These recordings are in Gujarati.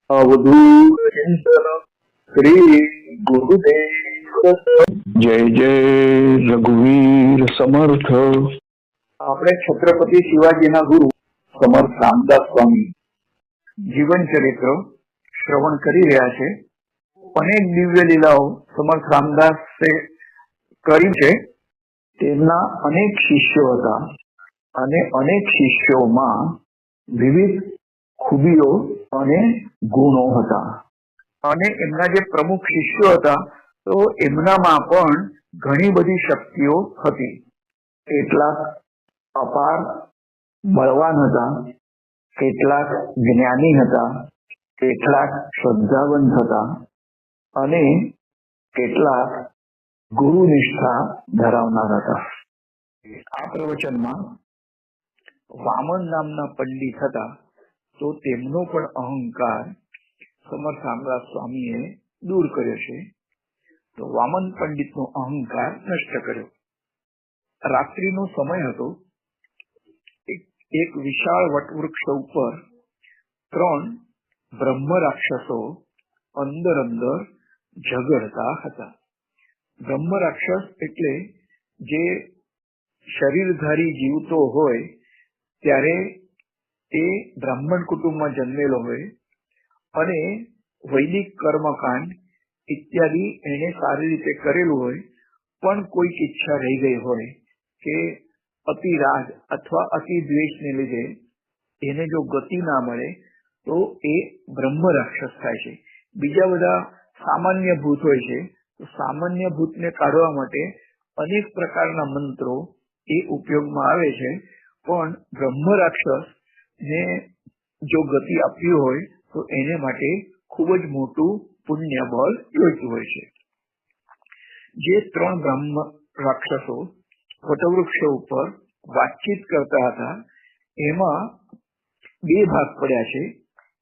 અવધૂત ચિંતન શ્રી ગુરુદેવ. જય જય રઘુવીર સમર્થ. આપણે છત્રપતિ શિવાજીના ગુરુ સમર્થ રામદાસ સ્વામી જીવન ચરિત્ર શ્રવણ કરી રહ્યા છે. અનેક દિવ્ય લીલાઓ સમર્થ રામદાસે કરી છે. તેમના અનેક શિષ્યો હતા અને અનેક શિષ્યોમાં વિવિધ ખૂબીઓ અને ગુણો હતા. અને એમના જે પ્રમુખ શિષ્યો હતા તો એમનામાં પણ ઘણી બધી શક્તિઓ હતી. કેટલાક અપાર બળવાન હતા, કેટલાક જ્ઞાની હતા, કેટલાક શ્રદ્ધાવંત હતા અને કેટલાક ગુરુનિષ્ઠા ધરાવનાર હતા. આ પ્રવચનમાં વામન નામના પંડિત હતા, તો તેમનો પણ અહંકાર સમર્થ રામદાસ સ્વામીએ દૂર કર્યો છે. તો વામન પંડિતનો અહંકાર નષ્ટ કર્યો. રાત્રિનો સમય હતો. એક વિશાળ વટવૃક્ષ ઉપર 3 બ્રહ્મ રાક્ષસો અંદર ઝઘડતા હતા. બ્રહ્મ રાક્ષસ એટલે જે શરીરધારી જીવતો હોય ત્યારે તે બ્રાહ્મણ કુટુંબમાં જન્મેલો હોય અને વૈદિક કર્મકાંડ ઇત્યાદિ એને સારી રીતે કરેલું હોય, પણ કોઈક ઈચ્છા રહી ગઈ હોય કે અતિ રાગ અથવા અતિ દ્વેષને લીધે એને જો ગતિ ના મળે તો એ બ્રહ્મ રાક્ષસ થાય છે. બીજા બધા સામાન્ય ભૂત હોય છે, તો સામાન્ય ભૂતને કાઢવા માટે અનેક પ્રકારના મંત્રો એ ઉપયોગમાં આવે છે, પણ બ્રહ્મ રાક્ષસ ને જો ગતિ આપવી હોય તો એને માટે ખૂબ જ મોટું પુણ્ય બળ જોઈતું હોય છે. જે 3 બ્રહ્મ રાક્ષસો વટવૃક્ષ ઉપર વાતચીત કરતા હતા એમાં 2 ભાગ પડ્યા છે.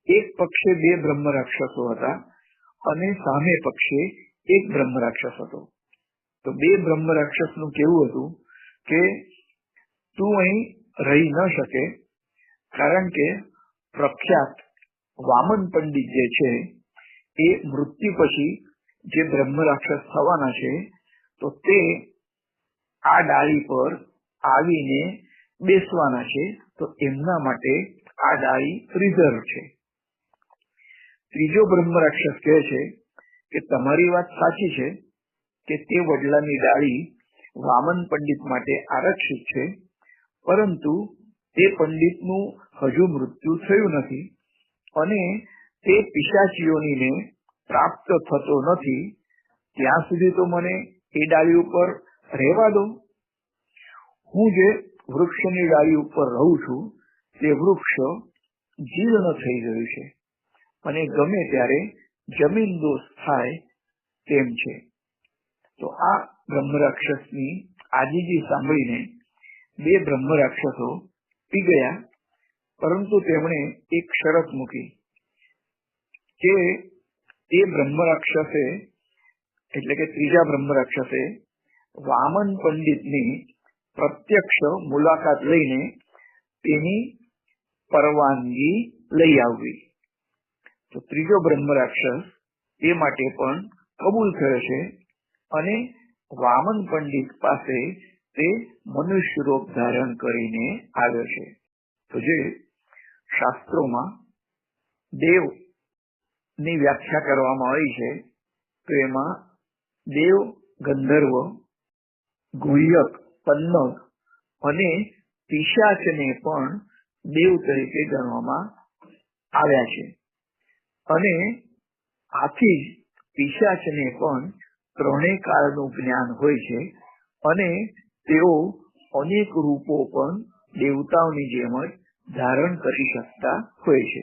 એક પક્ષે 2 બ્રહ્મ રાક્ષસો હતા અને સામે પક્ષે 1 બ્રહ્મ રાક્ષસ હતો. તો 2 બ્રહ્મ રાક્ષસનું કેવું હતું કે તું અહીં રહી ન શકે, કારણ કે પ્રખ્યાત વામન પંડિત જે છે એ મૃત્યુ પછી જે બ્રહ્મ રાક્ષસ થવાના છે તો તે આ ડાળી પર આવીને બેસવાના છે, તો એમના માટે આ ડાળી રિઝર્વ છે. ત્રીજો બ્રહ્મ રાક્ષસ કહે છે કે તમારી વાત સાચી છે કે તે વડલાની ડાળી વામન પંડિત માટે આરક્ષિત છે, પરંતુ તે પંડિતનું હજુ મૃત્યુ થયું નથી અને તે પિશાચીઓને પ્રાપ્ત થતો નથી. ત્યાં સુધી તો મને એ ડાળી ઉપર રહેવા દો. હું જે વૃક્ષની ડાળી ઉપર રહું છું તે વૃક્ષ જીર્ણ થઈ ગયું છે અને ગમે ત્યારે જમીન દોષ થાય તેમ છે. તો આ બ્રહ્મ રાક્ષસની આજીજી સાંભળીને 2 બ્રહ્મ રાક્ષસો પી ગયા, પરંતુ તેમણે એક શરત મૂકી કે એ બ્રહ્મ રાક્ષસે એટલે કે ત્રીજા બ્રહ્મ રાક્ષસે વામન પંડિતની પ્રત્યક્ષ મુલાકાત લઈને તેની પરવાનગી લઈ આવવી. તો ત્રીજો બ્રહ્મ રાક્ષસ એ માટે પણ કબૂલ થયો છે અને વામન પંડિત પાસે તે મનુષ્ય રૂપ ધારણ કરીને આવ્યો છે. તો જે શાસ્ત્રોમાં દેવ ની વ્યાખ્યા કરવામાં આવી છે તો એમાં દેવ, ગંધર્વ, ગુહ્યક, પન્નગ અને પિશાચને પણ દેવ તરીકે ગણવામાં આવ્યા છે. અને આથી જ પિશાચને પણ 3 કાળનું જ્ઞાન હોય છે અને તેઓ અનેક રૂપો પણ દેવતાઓની જેમ જ ધારણ કરી શકતા હોય છે.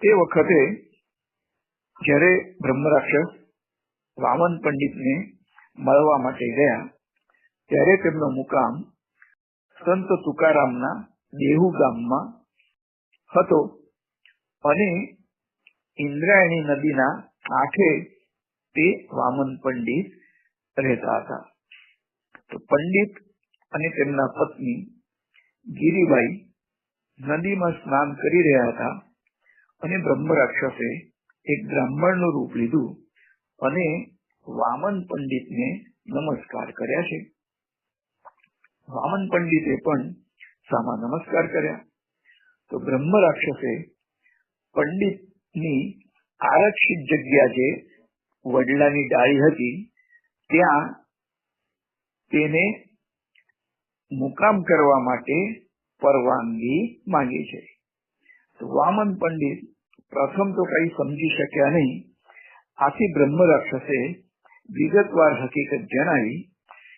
તે વખતે જ્યારે બ્રહ્મ રાક્ષસ વામન પંડિતને મળવા માટે ગયા ત્યારે તેમનો મુકામ સંત તુકારામના દેહુ ગામમાં હતો અને ઇન્દ્રાયણી નદીના કાંઠે તે વામન પંડિત રહેતા હતા. તો પંડિત અને તેમના પત્ની ગિરિબાઈ નદીમાં સ્નાન કરી રહ્યા હતા અને બ્રહ્મ રાક્ષસે એક બ્રાહ્મણનું રૂપ લીધું અને વામન પંડિતને નમસ્કાર કર્યા છે. વામન પંડિતે પણ સામા નમસ્કાર કર્યા. તો બ્રહ્મ રાક્ષસે પંડિતની આરક્ષિત જગ્યા જે વડલાની ડાળી હતી ત્યાં તેને મુકામ કરવા માટે પરવાનગી માંગી છે. તો વામન પંડિત પ્રથમ તો કઈ સમજી શક્યા નહીં. આથી બ્રહ્મ રાક્ષસે વિગતવાર હકીકત જણાવી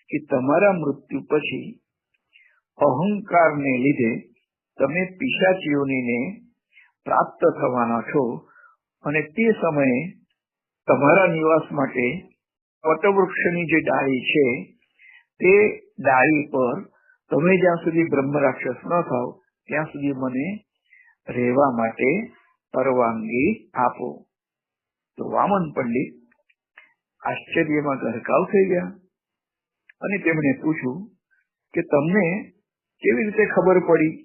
કે તમારા મૃત્યુ પછી અહંકારને લીધે તમે પિશાચ યોનિને પ્રાપ્ત થવાના છો અને તે સમયે તમારા નિવાસ માટે વટવૃક્ષની જે ડાળી છે તે ડાળી પર તમે જ્યાં સુધી બ્રહ્મ રાક્ષસ ન થાવ ત્યાં સુધી મને રહેવા માટે પરવાનગી આપો. તો વામન પંડિત આશ્ચર્યમાં ગરકાવ થઈ ગયા અને તેમણે પૂછ્યું કે તમને કેવી રીતે ખબર પડી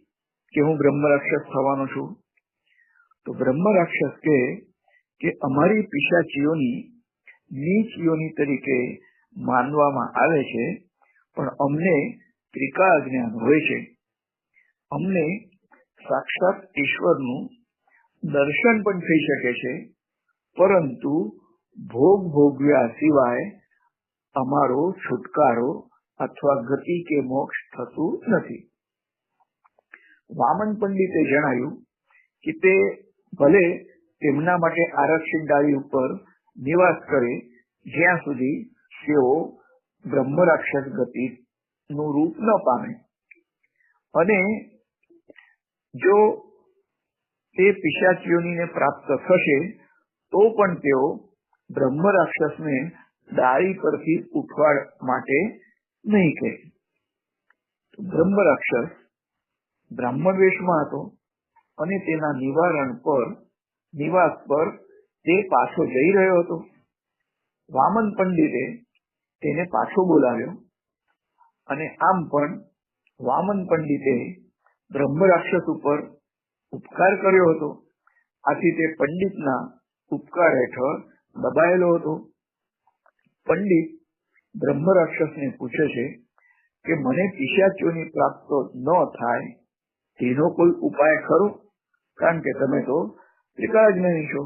કે હું બ્રહ્મ રાક્ષસ થવાનો છું? તો બ્રહ્મ રાક્ષસ કહે કે અમારી પિશાચ યોની નીચ યોની તરીકે માનવામાં આવે છે, પણ અમને ત્રિકાળ જ્ઞાન હોય છે. અમને સાક્ષાત ઈશ્વરનું દર્શન પણ થઈ શકે છે, પરંતુ ભોગ ભોગવ્યા સિવાય અમારો છુટકારો અથવા ગતિ કે મોક્ષ થતું નથી. વામન પંડિતે જણાવ્યું કે તે ભલે તેમના માટે આરક્ષિત ડાળી ઉપર નિવાસ કરે જ્યાં સુધી તેઓ બ્રહ્મ રાક્ષસ ગતિનું રૂપ ન પામે, અને જો તે પિશાચ યોનિને પ્રાપ્ત થશે તો પણ તેઓ બ્રહ્મ રાક્ષસને ડાળી પરથી ઉઠવા માટે નહીં કહે. બ્રહ્મ રાક્ષસ બ્રાહ્મણ વેશમાં હતો અને તેના નિવાસ પર તે પાછો જઈ રહ્યો હતો. વામન પંડિતે તેને પાછો બોલાવ્યો અને આમ પણ વામન પંડિતે બ્રહ્મ રાક્ષસ ઉપર ઉપકાર કર્યો હતો. આથી તે પંડિતના ઉપકાર હેઠળ દબાયેલો હતો. પંડિત બ્રહ્મ રાક્ષસને પૂછે છે કે મને પિશાચોની પ્રાપ્ત ન થાય તેનો કોઈ ઉપાય ખરો? કારણ કે તમે તો ત્રિકાળ જ્ઞાની છો.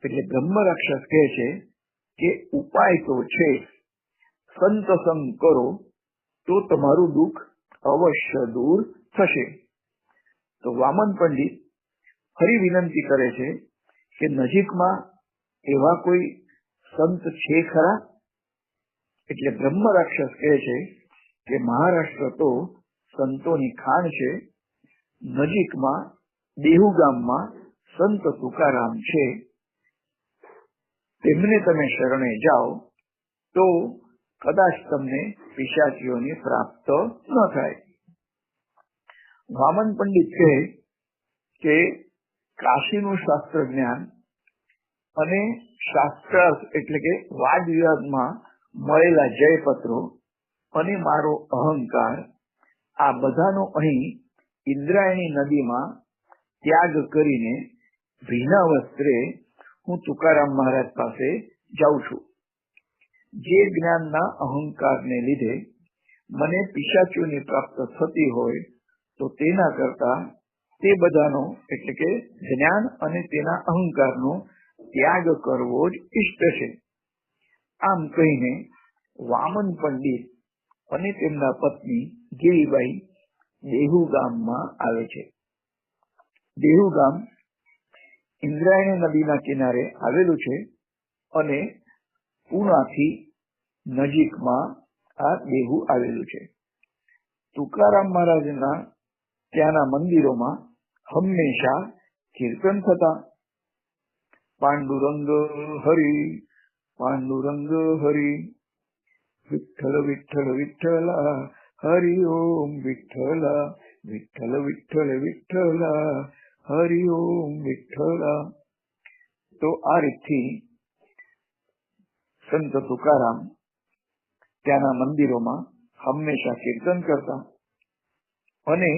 એટલે બ્રહ્મ રાક્ષસ કહે છે કે ઉપાય તો છે, સંત સંગ કરો તો તમારું દુઃખ અવશ્ય દૂર થશે. તો વામન પંડિત ફરી વિનંતી કરે છે કે નજીકમાં એવા કોઈ સંત છે ખરા? એટલે બ્રહ્મ રાક્ષસ કહે છે કે મહારાષ્ટ્ર તો સંતોની ખાણ છે. નજીકમાં દેહુ ગામમાં સંત તુકારામ છે, તેમને તમે શરણે જાઓ તો કદાચ તમને પિશાચીઓની પ્રાપ્ત ન થાય. વામન પંડિત કહે કે કાશીનું શાસ્ત્ર જ્ઞાન અને શાસ્ત્રાર્થ એટલે કે વાદ વિવાદમાં મળેલા જયપત્રો અને મારો અહંકાર આ બધાનો અહીં ઇન્દ્રાયણી નદીમાં ત્યાગ કરીને ભીના વસ્ત્રે હું તુકારામ મહારાજ પાસે જાઉં છું. જે જ્ઞાનના અહંકારને લીધે મને પિશાચોની પ્રાપ્ત થતી હોય તો તેના કરતા તે બધાનો એટલે કે જ્ઞાન અને તેના અહંકારનો ત્યાગ કરવો જ ઇષ્ટ છે. આમ કહીને વામન પંડિત અને તેમના પત્ની ગિરીબાઈ દેહુ ગામમાં આવે છે. દેહુ ગામ ઇન્દ્રાયણી નદીના કિનારે આવેલું છે અને પૂનાથી નજીકમાં આ દેહુ આવેલું છે. તુકારામ મહારાજના ત્યાંના મંદિરોમાં હંમેશા કીર્તન થતા. પાંડુરંગ હરી પાંડુરંગ હરી, વિઠ્ઠલ વિઠ્ઠલ વિઠ્ઠલા હરિ ઓમ વિઠ્ઠલા, વિઠ્ઠલ વિઠ્ઠલ વિઠ્ઠલા હરિ ઓમ વિઠ્ઠલા. તો આ રીતથી સંત તુકારામ ત્યાંના મંદિરોમાં હંમેશા કીર્તન કરતા અને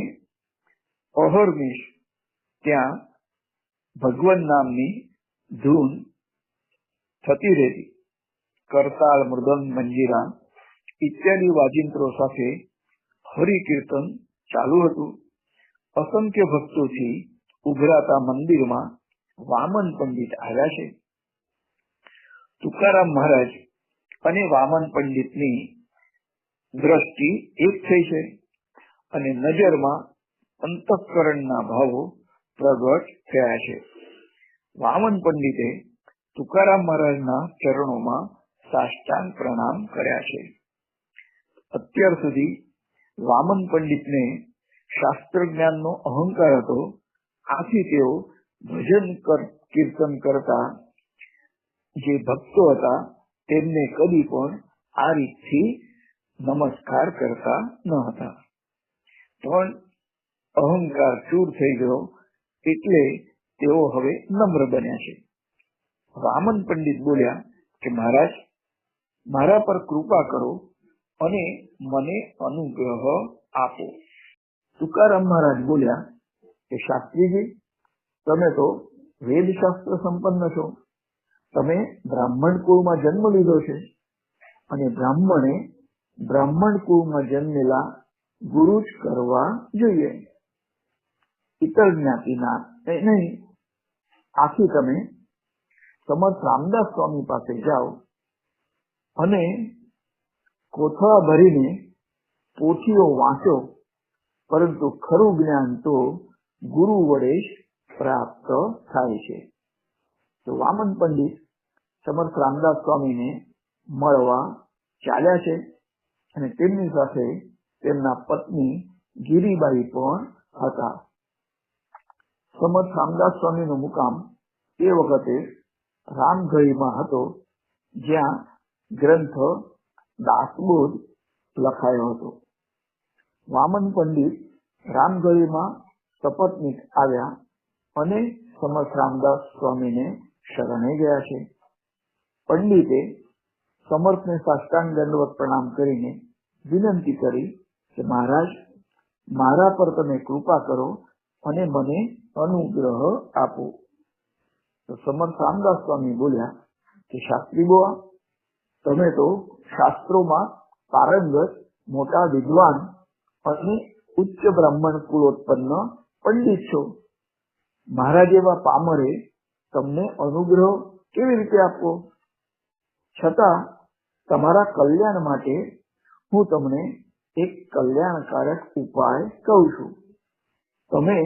અહર્નિશ ત્યાં ભગવાન નામની ધૂન થતી રહેતી. કરતાલ, મૃદંગ, મંજીરા ઇત્યાદિ વાજિંત્રો સાથે હરિકીર્તન ચાલુ હતું. અસંખ્ય ભક્તોથી ઉભરાતા મંદિરમાં વામન પંડિત આવ્યા છે. તુકારામ મહારાજ અને વામન પંડિતની દ્રષ્ટિ એક થઈ છે અને નજરમાં અંતઃકરણના ભાવો પ્રગટ થયા છે. વામન પંડિતે તુકારામ મહારાજના ચરણોમાં સાષ્ટાંગ પ્રણામ કર્યા છે. અત્યાર સુધી વામન પંડિતને શાસ્ત્ર જ્ઞાનનો અહંકાર હતો. આથી તેઓ ભજન કીર્તન કરતા જે ભક્તો હતા તેમને કદી પણ આ રીતથી નમસ્કાર કરતા ન હતા. પણ અહંકાર ચૂર થઈ ગયો એટલે તેઓ હવે નમ્ર બન્યા છે. વામન પંડિત બોલ્યા કે મહારાજ, મારા પર કૃપા કરો અને મને અનુગ્રહ આપો. તુકારામ મહારાજ બોલ્યા કે શાસ્ત્રીજી, તમે તો વેદશાસ્ત્ર સંપન્ન છો. તમે બ્રાહ્મણ કુળમાં જન્મ લીધો છે અને બ્રાહ્મણે બ્રાહ્મણ કુળમાં જન્મેલા ગુરુ જ કરવા જોઈએ, ઇતર જ્ઞાતિના નહીં. આથી તમે સમર્થ રામદાસ સ્વામી પાસે જાઓ અને કોથળા ભરીને પોથીઓ વાંચો, પરંતુ ખરું જ્ઞાન તો ગુરુ વડે જ પ્રાપ્ત થાય છે. તો વામન પંડિત સમર્થ રામદાસ સ્વામીને મળવા ચાલ્યા છે અને તેમની સાથે તેમના પત્ની ગિરીબાઈ પણ હતા. સમર્થ રામદાસ સ્વામીનો મુકામ તે વખતે રામગઢીમાં હતો, જ્યાં ગ્રંથ દાસબોધ લખાયો હતો. વામન પંડિત રામગઢીમાં સપત્નીક આવ્યા અને સમર્થ રામદાસ સ્વામીને શરણે ગયા છે. પંડિતે સમર્થને સાષ્ટાંગ દંડવત પ્રણામ કરીને વિનંતી કરી કે મહારાજ, મારા પર તમે કૃપા કરો અને મને અનુગ્રહ આપો. તો સમર્થ રામદાસ સ્વામી બોલ્યા કે શાસ્ત્રી બુઆ, તમે તો શાસ્ત્રોમાં પારંગત મોટા વિદ્વાન અને ઉચ્ચ બ્રાહ્મણ કુલોત્પન્ન પંડિત છો. મારા જેવા પામરે તમને અનુગ્રહ કેવી રીતે આપવો? છતાં તમારા કલ્યાણ માટે હું તમને એક કલ્યાણકારક ઉપાય કહું છું. તમે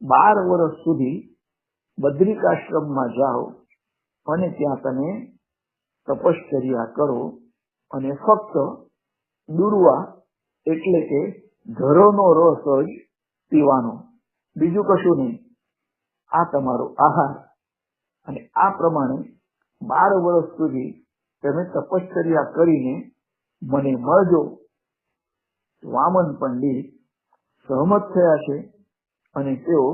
12 વર્ષ સુધી બદ્રિકાશ્રમમાં જાઓ અને ત્યાં તમે તપશ્ચર્યા કરો અને ફક્ત દુર્વા એટલે કે ઘરોનો રસ જ પીવાનો, બીજું કશું નહીં. આ તમારો આહાર. અને આ પ્રમાણે 12 વર્ષ સુધી તમે તપશ્ચર્યા કરીને મને મળજો. વામન પંડિત સહમત થયા છે અને તેઓ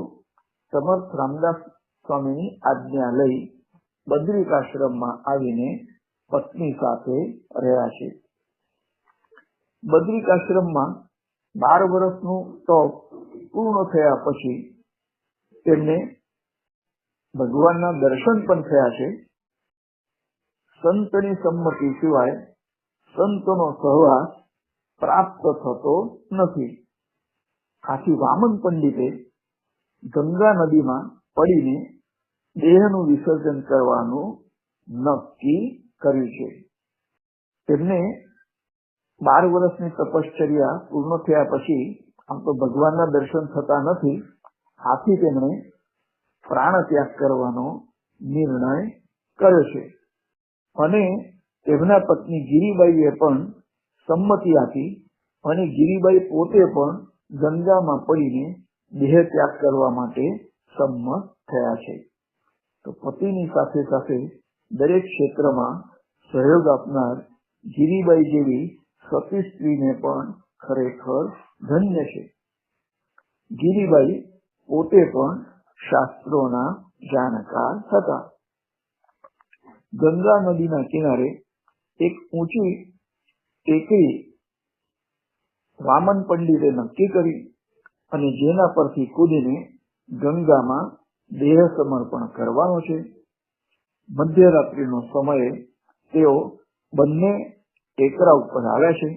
સમર્થ રામદાસ સ્વામીની આજ્ઞા લઈ બદ્રિકાશ્રમમાં આવીને પત્ની સાથે રહ્યા છે. બદ્રિકાશ્રમમાં 12 વર્ષનું તપ પૂર્ણ થયા પછી તેમને ભગવાનના દર્શન પણ થયા છે. સંતની સંમતિ સિવાય સંતનો સહવાસ પ્રાપ્ત થતો નથી. આથી વામન પંડિતે ગંગા નદીમાં પડીને દેહનું વિસર્જન કરવાનું નક્કી કર્યું છે. તેમને 12 વર્ષની તપશ્ચર્યા પૂર્ણ થયા પછી આમ તો ભગવાનના દર્શન થતા નથી. આથી તેમણે પ્રાણ ત્યાગ કરવાનો નિર્ણય કર્યો છે અને તેમના પત્ની ગિરીબાઈએ પણ સંમતિ આપી અને ગિરીબાઈ પોતે પણ ગંગામાં પડીને દેહ ત્યાગ કરવા માટે સંમત થયા છે. તો પતિની સાથે સાથે દરેક ક્ષેત્રમાં સહયોગ આપનાર ગિરીબાઈ જેવી સતી સ્ત્રીને પણ ખરેખર ધન્ય છે. ગિરીબાઈ પોતે પણ શાસ્ત્રોના જાણકાર હતા. ગંગા નદીના કિનારે એક ઊંચી ટેકરી વામન પંડિતે નક્કી કરી અને જેના પરથી કૂદીને ગંગામાં દેહ સમર્પણ કરવાનો છે. મધ્યરાત્રિનો સમયે તેઓ બંને ટેકરા ઉપર આવ્યા છે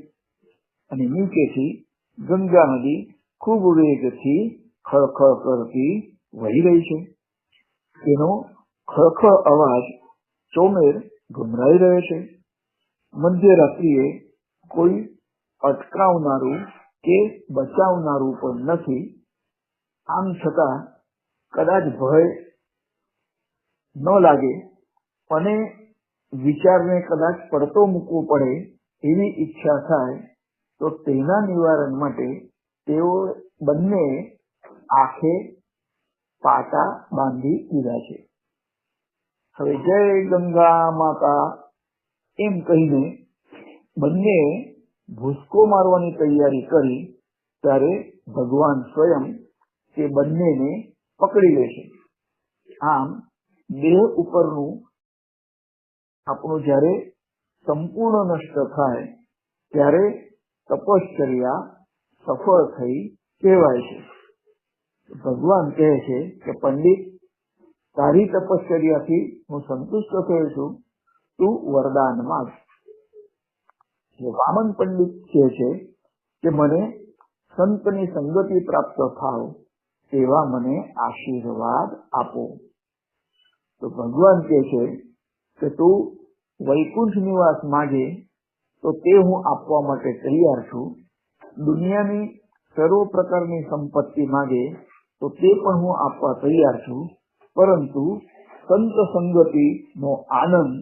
અને નીચેથી ગંગા નદી ખૂબ વેગથી ખળખળ કરતી વહી રહી છે. તેનો ખળખળ અવાજ ચોમેર ગુમરાઈ રહ્યો છે. મધ્યરાત્રિએ કોઈ અટકાવનારું કે બચાવનારું પણ નથી. આમ છતાં કદાચ ભય ન લાગે અને વિચારને કદાચ પડતો મૂકવો પડે એવી ઈચ્છા થાય તો તેના નિવારણ માટે તેઓ બંને આંખે પાટા બાંધી દીધા છે. હવે જય ગંગા માતા એમ કહીને બંને ભૂસકો મારવાની તૈયારી કરી ત્યારે ભગવાન સ્વયં તે બંનેને પકડી લે છે. આમ દેહ ઉપરનું આપણું જ્યારે સંપૂર્ણ નષ્ટ થાય ત્યારે તપશ્ચર્યા સફળ થઈ કહેવાય છે. ભગવાન કહે છે કે પંડિત, તારી તપશ્ચર્યાથી હું સંતુષ્ટ થયો છું, તું વરદાન માંગ. વામન પંડિત કહે છે કે મને સંતની સંગતિ પ્રાપ્ત થાવ તેવા મને આશીર્વાદ આપો. તો ભગવાન કહે છે કે તું વૈકુંઠ નિવાસ માગે તો તે હું આપવા માટે તૈયાર છું. દુનિયાની સર્વ પ્રકારની સંપત્તિ માગે તો તે પણ હું આપવા તૈયાર છું. પરંતુ સંત સંગતિ નો આનંદ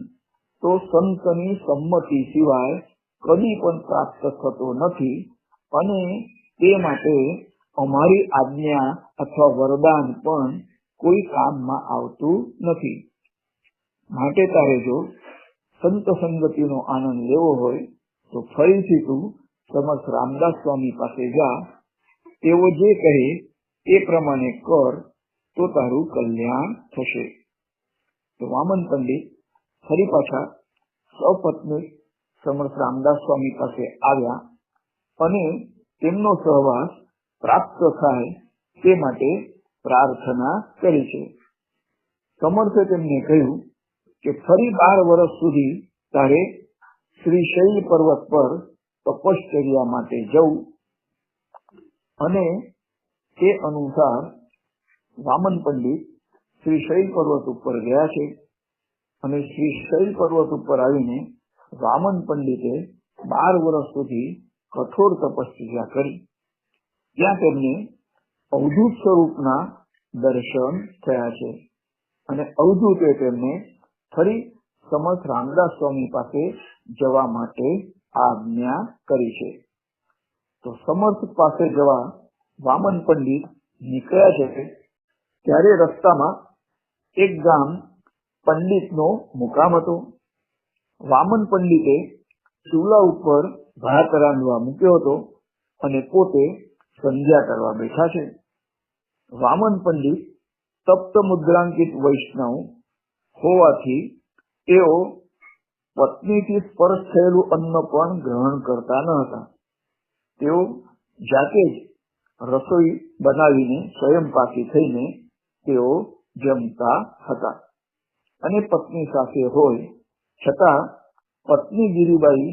તો સંતની સંમતિ સિવાય કદી પણ પ્રાપ્ત થતો નથી અને તે માટે અમારી આજ્ઞા અથવા વરદાન પણ કોઈ કામમાં આવતું નથી. માટે તારે જો સંત સંગતિનો આનંદ લેવો હોય તો ફરીથી તું સમર્થ રામદાસ સ્વામી પાસે જા. તેઓ જે કહે એ પ્રમાણે કર તો તારું કલ્યાણ થશે. તો વામન પંડિત ફરી પાછા સપત્ની સમર્થ રામદાસ સ્વામી પાસે આવ્યા અને તેમનો સહવાસ પ્રાપ્ત થાય તે માટે પ્રાર્થના કરી છે. સમર્થે તેમને કહ્યું કે ફરી 12 વર્ષ સુધી તારે શ્રી શૈલ પર્વત પર તપશ્ચર્યા માટે જવું. અને તે અનુસાર વામન પંડિત શ્રી શૈલ પર્વત ઉપર ગયા છે અને શ્રી શૈલ પર્વત ઉપર આવીને વામન પંડિતે 12 વર્ષ સુધી કઠોર તપશ્ચર્યા કરી. ત્યાં તેમને અવધૂત સ્વરૂપના દર્શન થયા છે અને અવધૂતે તેમને ફરી સમર્થ રામદાસ સ્વામી પાસે જવા માટે આજ્ઞા કરી છે. તો સમર્થ પાસે જવા વામન પંડિત નીકળ્યા છે ત્યારે રસ્તામાં એક ગામ પંડિતનો મુકામ હતો. વામન પંડિતે ચૂલા ઉપર ભાત રાંધવા મૂક્યો હતો અને પોતે સંધ્યા કરવા બેઠા છે. વામન પંડિત તપ્ત મુદ્રાંકિત વૈષ્ણવ હોવાથી તેઓ પત્નીથી સ્પર્શ થયેલું અન્ન પણ ગ્રહણ કરતા ન હતા. તેઓ જાતે જ રસોઈ બનાવીને સ્વયંપાકી થઈને તેઓ જમતા હતા અને પત્ની સાથે હોય છતાં પત્ની ગિરિબાઈ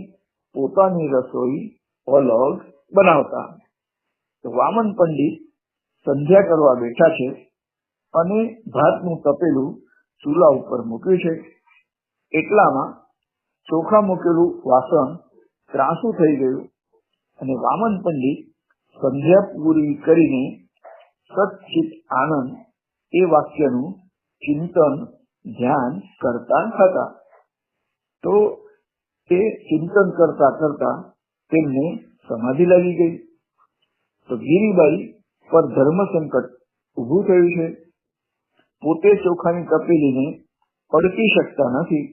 પોતાની રસોઈ અલગ બનાવતા. વામન પંડિત સંધ્યા કરવા બેઠા છે અને ભાતનું તપેલું ચૂલા ઉપર મૂક્યું છે. એટલામાં ચોખા મૂકેલું વાસણ ત્રાંસું થઈ ગયું અને વામન પંડિત સંધ્યા પૂરી કરીને સચ્ચિત આનંદ એ વાક્યનું ચિંતન ધ્યાન કરતા હતા. તો તે ચિંતન કરતા કરતા તેમને સમાધિ લાગી ગઈ. તો ગિરિબાઈ પર ધર્મ સંકટ ઉભું થયું છે. પોતે ચોખાની તપેલીને પડકી શકતા નથી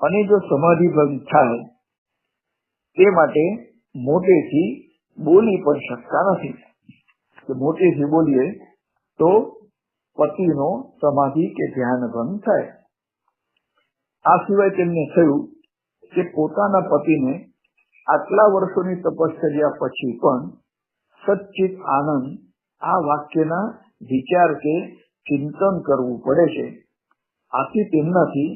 અને જો સમાધિ ભંગ થાય તે માટે મોટેથી બોલી પણ શકતા નથી. મોટેથી બોલીએ તો પતિનો સમાધિ કે ધ્યાન ભંગ થાય. આ સિવાય તેમને થયું કે પોતાના પતિને આટલા વર્ષોની તપશ્ચર્યા પછી પણ સચ્ચિત આનંદ આ વાક્યના વિચાર કે ચિંતન કરવું પડે છે. આથી તેમનાથી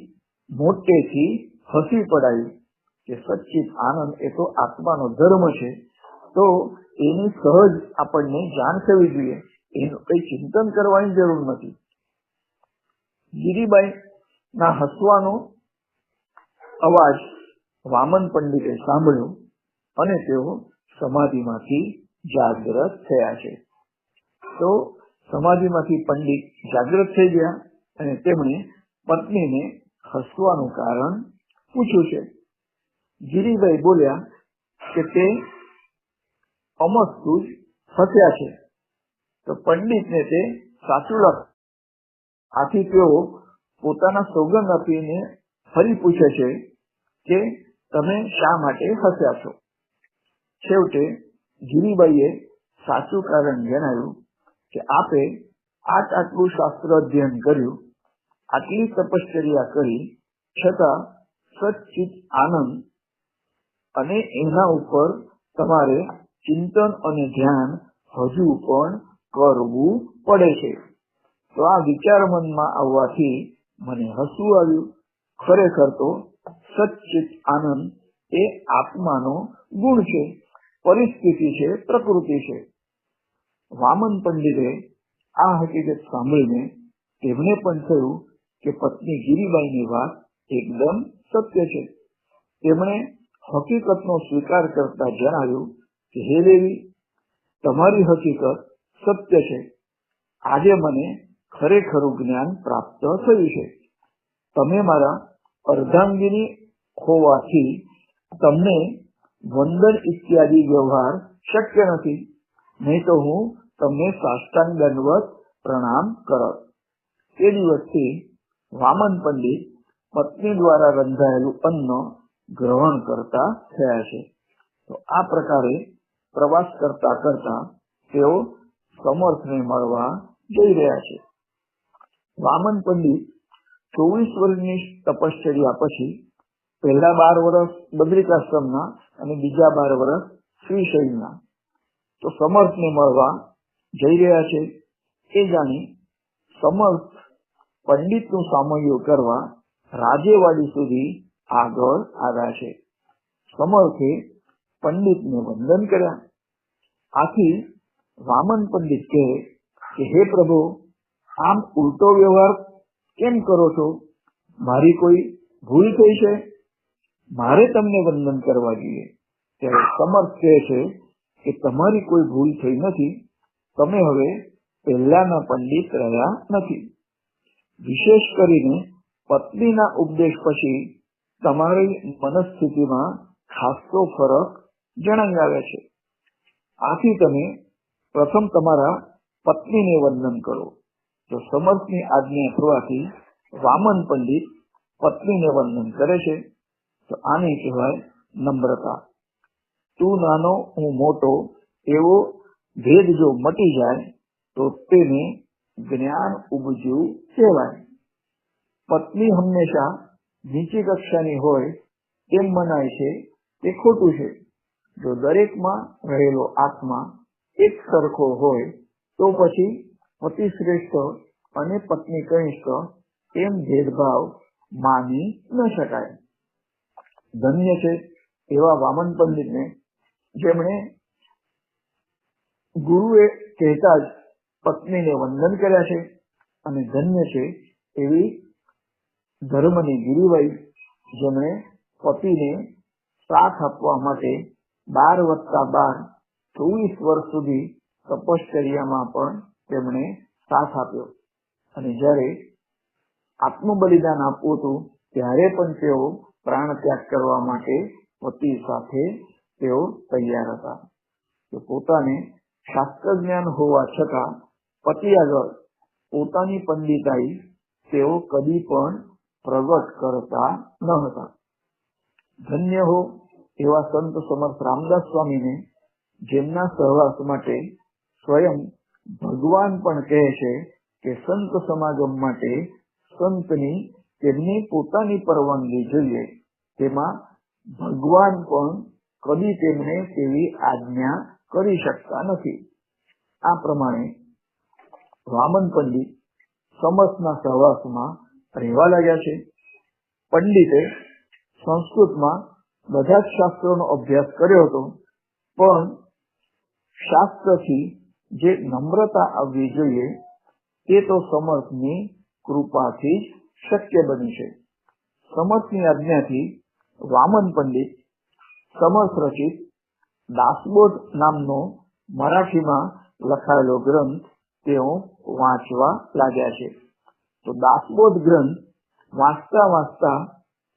મોટેથી હસી પડાયું કે સચ્ચિત આનંદ એ તો આત્માનો ધર્મ છે, તો એની સહજ આપણને જાણ થવી જોઈએ, એનું કઈ ચિંતન કરવાની જરૂર નથી. ગિરિબાઈ ના હસવાનો અવાજ વામન પંડિતે સાંભળ્યો અને તેઓ સમાધિમાંથી જાગૃત થયા છે. તો સમાધિમાંથી પંડિત જાગૃત થઈ ગયા અને તેમણે પત્નીને હસવાનું કારણ પૂછ્યું છે. ગિરિભાઈ બોલ્યા કે તે અમસ્તુ જ હસ્યા છે. તો પંડિતને તે સાચું લાગ્યું. આથી તેઓ પોતાના સોગંદ આપીને ફરી પૂછે છે કે તમે શા માટે હસ્યા છો? છેવટે ગિરિબાઈએ સાચું કારણ જણાવ્યું કે આપે આટલું શાસ્ત્ર અધ્યયન કર્યું, આટલી તપશ્ચર્યા કરી છતાં સચ્ચિત આનંદ અને એના ઉપર તમારે ચિંતન અને ધ્યાન હજુ પણ કરવું પડે છે. તો આ વિચાર મનમાં આવવાથી મને હસવું આવ્યું. ખરેખર તો સચ્ચિત આનંદ એ આત્માનો ગુણ છે, પરિસ્થિતિ છે, પ્રકૃતિ છે. વામન પંડિતે આ હકીકત સાંભળીને તેમને પણ થયું કે પત્ની ગિરિબાઈની વાત એકદમ સત્ય છે. તેમણે હકીકતનો સ્વીકાર કરતા જણાવ્યું કે હે દેવી, તમારી હકીકત સત્ય છે. આજે મને ખરેખરું જ્ઞાન પ્રાપ્ત થયું છે. તમે મારા અર્ધાંગીની હોવાથી તમને વંદન ઇત્યાદિ વ્યવહાર શક્ય નથી, નહીં તો હું તમને સાષ્ટાંગ દંડવત પ્રણામ કરત. તે દિવસથી વામન પંડિત પત્ની દ્વારા રંધાયેલું અન્ન ગ્રહણ કરતા થયા છે. તો આ પ્રકારે પ્રવાસ કરતા કરતા તેઓ સમર્થને મળવા જઈ રહ્યા છે. વામન પંડિત 24 વર્ષની તપશ્ચર્યા પછી પહેલા 12 વર્ષ બદ્રિકાશ્રમના અને બીજા 12 વર્ષ શ્રીશૈલના, તો સમર્થને મળવા જઈ રહ્યા છે. એ જાણી સમર્થ પંડિતનું સામૈયું કરવા રાજેવાડી સુધી આગળ આવ્યા છે. સમર્થે પંડિતને વંદન કર્યા. આથી વામન પંડિત કહે કે હે પ્રભુ, આમ ઉલટો વ્યવહાર કેમ કરો છો? મારી કોઈ ભૂલ થઈ છે? મારે તમને વંદન કરવા જોઈએ. ત્યારે સમર્થ કહે છે કે તમારી કોઈ ભૂલ થઈ નથી. તમે હવે પહેલાના પંડિત રહ્યા નથી. વિશેષ કરીને પત્નીના ઉપદેશ પછી તમારી મનસ્થિતિમાં ખાસો ફરક જણાઈ આવે છે. આથી તમે પ્રથમ તમારા પત્નીને વંદન કરો. તો સમર્થની આજ્ઞા થવાથી વામન પંડિત પત્નીને વંદન કરે છે. તો આને કહેવાય નમ્રતા. તું નાનો હું મોટો એવો ભેદ જો મટી જાય તો તેને જ્ઞાન ઉપજ્યું કહેવાય. પત્ની હંમેશા નીચી કક્ષાની હોય તેમ મનાય છે તે ખોટું છે. જો દરેકમાં રહેલો આત્મા એક સરખો હોય તો પછી પતિ શ્રેષ્ઠ અને પત્ની કનિષ્ઠ એમ ભેદભાવ માની ન શકાય. ધન્ય છે એવા વામન પંડિતને જેમણે ગુરુએ કહેતા જ પત્નીને વંદન કર્યા છે. અને ધન્ય છે એવી ધર્મની ગિરિબાઈ જેમણે પતિને સાથ આપવા માટે 12+12 24 વર્ષ સુધી તપશ્ચર્યામાં પણ તેમણે સાથ આપ્યો. અને જ્યારે આત્મબલિદાન આપવું હતું ત્યારે પણ તેઓ પ્રાણ ત્યાગ કરવા માટે પતિ સાથે તેઓ તૈયાર હતા. તો પોતાને શાસ્ત્ર જ્ઞાન હોવા છતાં પતિ આગળ પોતાની પંડિતાઈ તેઓ કદી પણ પ્રગટ કરતા ન હતા. ધન્ય હો એવા સંત સમર્થ રામદાસ સ્વામીને, જેમના સહવાસ માટે સ્વયં ભગવાન પણ કહે છે કે સંત સમાગમ માટે સંતની તેમની પોતાની પરવાનગી જોઈએ. તેમાં ભગવાન પણ કદી તેમને તેવી આજ્ઞા કરી શકતા નથી. આ પ્રમાણે વામન પંડિત સમર્થના સહવાસમાં રહેવા લાગ્યા છે. પંડિતે સંસ્કૃતમાં બધા જ શાસ્ત્રોનો અભ્યાસ કર્યો હતો, પણ શાસ્ત્રથી જે નમ્રતા આવવી જોઈએ તે તો સમર્થની કૃપાથી જ શક્ય બની છે. સમર્થની આજ્ઞાથી વામન પંડિત સમર્થ રચિત દાસબોધ નામનો મરાઠીમાં લખાયેલો ગ્રંથ તેઓ વાંચવા લાગ્યા છે. તો દાસબોધ ગ્રંથ વાંચતા વાંચતા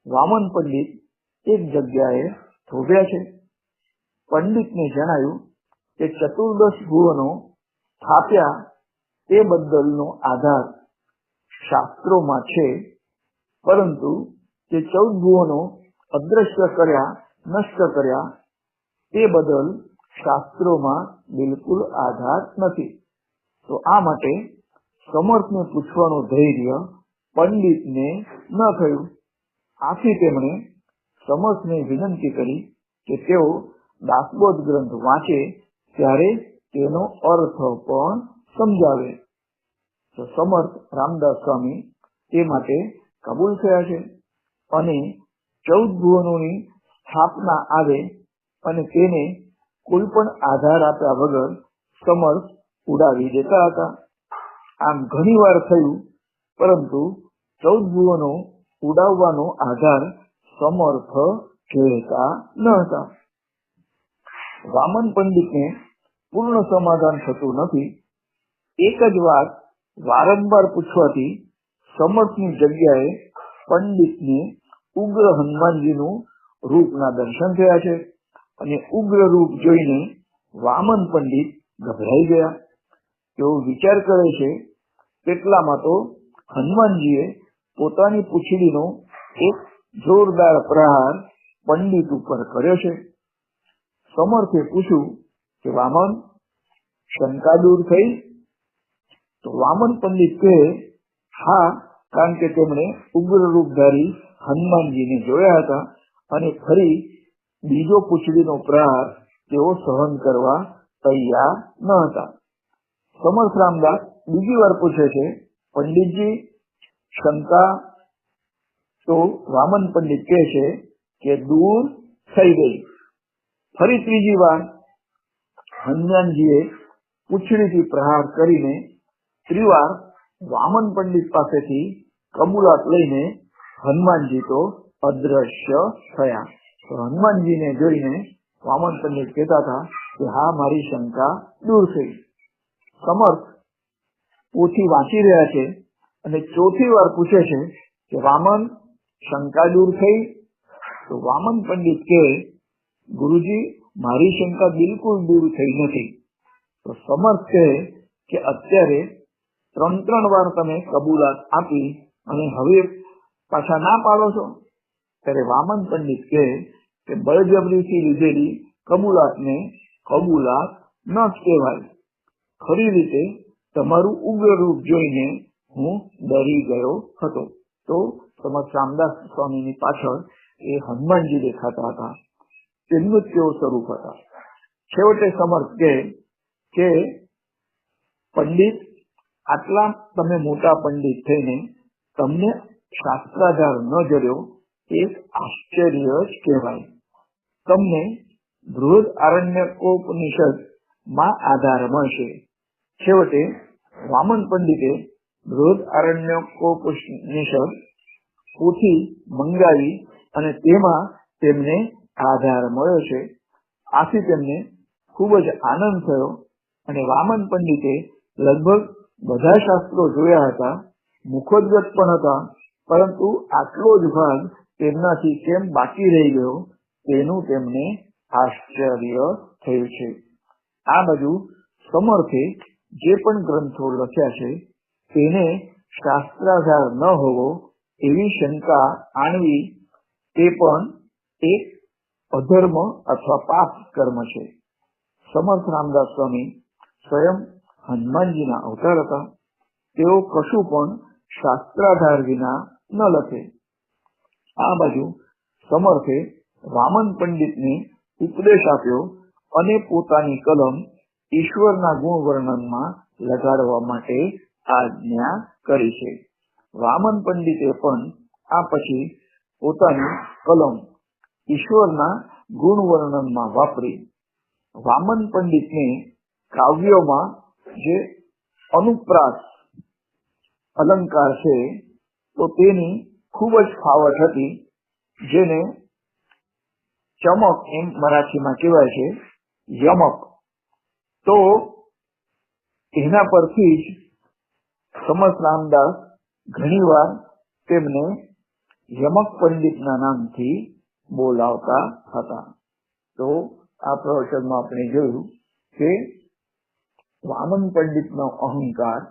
વામન પંડિત એક જગ્યાએ થોભ્યા છે. પંડિતને જણાયું કે 14 ભુવનો સ્થાપ્યા તે બદલનો આધાર શાસ્ત્રોમાં છે, પરંતુ તે 14 ભુવનો અદ્રશ્ય કર્યા, નષ્ટ કર્યા તે બદલ શાસ્ત્રોમાં બિલકુલ આધાર નથી. તો આ માટે સમર્થને પૂછવાનું ધૈર્ય પંડિતને ન થયું. આથી તેમણે સમર્થને વિનંતી કરી કે તેઓ દાસબોધ ગ્રંથ વાંચે ત્યારે તેનો અર્થ પણ સમજાવે. તો સમર્થ રામદાસ સ્વામી તે માટે કબૂલ થયા છે અને 14 ભુવનોની સ્થાપના આવે અને તેને કોઈ પણ આધાર આપ્યા વગર સમર્થ ઉડાવી દેતા હતા. આમ ઘણી વાર થયું, પરંતુ 14 ભુવનો ઉડાવવાનો આધાર સમર્થ કહેતા ન હતા. વામન પંડિતને પૂર્ણ સમાધાન થતું નથી. એક જ વાત વારંવાર પૂછવાથી સમર્થની જગ્યાએ પંડિતને ઉગ્ર હનુમાનજીનું રૂપના દર્શન થયા છે અને ઉગ્ર રૂપ જોઈને વામન પંડિત ગભરાઈ ગયા. તેઓ વિચાર કરે છે કેટલામાં તો હનુમાનજીએ પોતાની પૂંછડીનો એક જોરદાર પ્રહાર પંડિત ઉપર કર્યો છે. સમર્થે પૂછ્યું કે વામન, શંકા દૂર થઈ? તો વામન પંડિત કહે, હા, કારણ કે તેમણે ઉગ્ર રૂપધારી હનુમાનજીને જોયા હતા અને ફરી બીજો પૂંછડીનો પ્રહાર તેઓ સહન કરવા તૈયાર ન હતા. સમર્થ રામદાસ બીજી વાર પૂછે છે, પંડિતજી, શંકા? તો વામન પંડિત કહે છે કે દૂર થઈ ગઈ. ફરી ત્રીજી વાર હનુમાનજીએ પૂંછડીથી પ્રહાર કરીને ત્રિવાર વામન પંડિત પાસેથી કબૂલાત લઈને હનુમાનજી તો અદ્રશ્ય થયા. તો હનુમાનજીને જોઈને વામન પંડિત કહેતા હતા કે હા, મારી શંકા દૂર થઈ. સમર્થ પોથી વાંચી રહ્યા છે અને ચોથી વાર પૂછે છે કે વામન, શંકા દૂર થઈ? તો વામન પંડિત કહે, ગુરુજી, મારી શંકા બિલકુલ દૂર થઈ નથી. તો સમર્થ કહે કે અત્યારે 3 વાર તમે કબૂલાત આપી અને હવે પાછા ના પાડો છો. ત્યારે વામન પંડિત કહે કે બળજબરીથી લીધેલી કબૂલાતને કબૂલાત ન જ કહેવાય. ખરી રીતે તમારું ઉગ્ર રૂપ જોઈને હું ડરી ગયો હતો. તો સમર્થ રામદાસ સ્વામીની પાછળ એ હનુમાનજી દેખાતા હતા. તેમનું જ કેવો સ્વરૂપ હતા. છેવટે સમર્થ કહે કે પંડિત, આટલા તમે મોટા પંડિત થઈને તમને શાસ્ત્રાધાર ન જડ્યો એ આશ્ચર્ય જ કહેવાય. તમને બૃહદ આરણ્યકોપનિષદ માં આધાર મળશે. છેવટે વામન પંડિતે બૃહદ આરણ્યકોપનિષદ પોથી મંગાવી અને તેમાં તેમને આધાર મળ્યો છે. આથી તેમને ખૂબ જ આનંદ થયો અને વામન પંડિતે લગભગ બધા શાસ્ત્રો જોયા હતા, મુખોદ્ગત પણ હતા, પરંતુ આટલો જ ભાગ તેમનાથી કેમ બાકી રહી ગયો તેનું તેમને આશ્ચર્ય થયું છે. આ બાજુ સમર્થે જે પણ ગ્રંથો લખ્યા છે તેને શાસ્ત્રાધાર ન હોવો એવી શંકા આણવી તે પણ એક અધર્મ અથવા પાપ કર્મ છે. સમર્થ રામદાસ સ્વામી સ્વયં હનુમાનજીના અવતાર હતા. તેઓ કશું પણ શાસ્ત્રાધાર વિના ન લખે. આ બાજુ સમર્થે વામન પંડિતને ઉપદેશ આપ્યો અને પોતાની કલમ ઈશ્વરના ગુણ વર્ણનમાં લગાડવા માટે આજ્ઞા કરી છે. વામન પંડિતે પણ આ પછી પોતાની કલમ ઈશ્વરના ગુણ વર્ણનમાં વાપરી. વામન પંડિતને કાવ્યોમાં જે અનુપ્રાસ અલંકાર છે તો તેની ખૂબ જ ફાવટ હતી, જેને ચમક એમ મરાઠીમાં કહેવાય છે, યમક. તો એના પરથી જ સમર્થ રામદાસ ઘણીવાર તેમને યમક પંડિતના નામથી બોલાવતા હતા. તો આ પ્રવચનમાં આપણે જોયું કે વામન પંડિતનો અહંકાર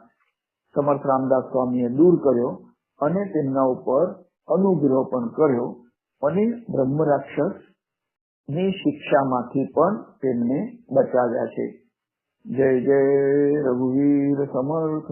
સમર્થ રામદાસ સ્વામીએ દૂર કર્યો અને તેમના ઉપર અનુગ્રહ પણ કર્યો અને બ્રહ્મ રાક્ષસ ની શિક્ષામાંથી પણ તેમને બચાવ્યા છે. જય જય રઘુવીર સમર્થ.